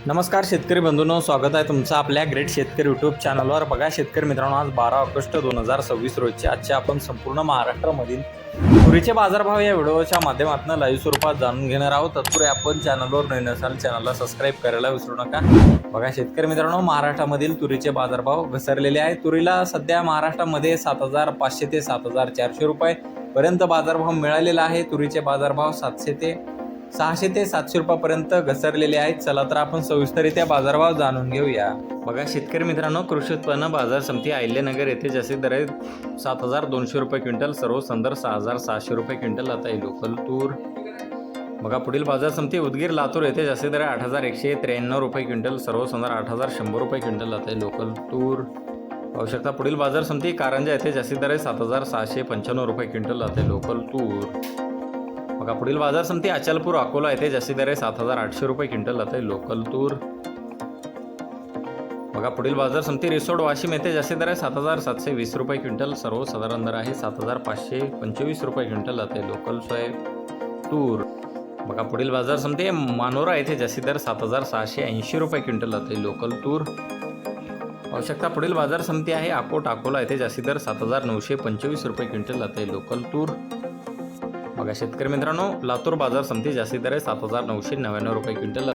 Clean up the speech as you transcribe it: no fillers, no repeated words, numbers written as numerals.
नमस्कार शेतकरी बंधूंनो, स्वागत आहे तुमचं आपल्या ग्रेट शेतकरी यूट्यूब चॅनलवर। बघा शेतकरी मित्रांनो, आज 12 ऑगस्ट 2026 रोजचे आजचे आपण संपूर्ण महाराष्ट्रामधील तुरीचे बाजारभाव या व्हिडिओच्या माध्यमातून लाईव्ह स्वरूपात जाणून घेणार आहोत। तत्पूर्वी आपण चॅनलवर नवीन असाल चॅनलला सबस्क्राईब करायला विसरू नका। बघा शेतकरी मित्रांनो, महाराष्ट्रामधील तुरीचे बाजारभाव घसरलेले आहेत। तुरीला सध्या महाराष्ट्रामध्ये 7,500 ते 7,400 रुपये पर्यंत बाजारभाव मिळालेला आहे। तुरीचे बाजारभाव 600 ते 700 रुपयापर्यंत घसरलेले आहेत। चला तर आपण सविस्तररित्या बाजारभाव जाणून घेऊया। बघा शेतकरी मित्रांनो, कृषी उत्पन्न बाजार समिती अहिल्यानगर येथे जसे दर आहेत 7,200 रुपये क्विंटल, सर्व संदर्भ 6,600 रुपये क्विंटल। आता आहे लोकल तूर। बघा पुढील बाजार समिती उदगीर लातूर येथे जसे दर 8,193 रुपये क्विंटल, सर्व संदर्भ 8,100 रुपये क्विंटल। आता आहे लोकल तूर। पाहू शकता पुढील बाजार समिती कारंजा येथे जसे दर आहे 7,695 रुपये क्विंटल। आता आहे लोकल तूर। बघा पुढील बाजार समिती अचलपूर अकोला येथे जास्ती दर आहे 7,800 रुपये क्विंटल। आता लोकल तूर। बघा पुढील बाजार समिती रिसोड वाशिम येथे जास्ती दर आहे 7,720 रुपये क्विंटल, सर्वसाधारण दर आहे 7,525 रुपये क्विंटल। आता लोकल सोयाबीन तूर। बघा पुढील बाजार समिती मानोरा येथे जास्ती दर 7,680 रुपये क्विंटल। आता लोकल तूर। पाहू शकता पुढील बाजार समिती आहे अकोट अकोला येथे जास्ती दर 7,925 रुपये क्विंटल। आता लोकल तूर। बघा शेतकरी मित्रांनो, लातूर बाजार समिती जास्ती दर आहे 7,999 रुपये क्विंटल।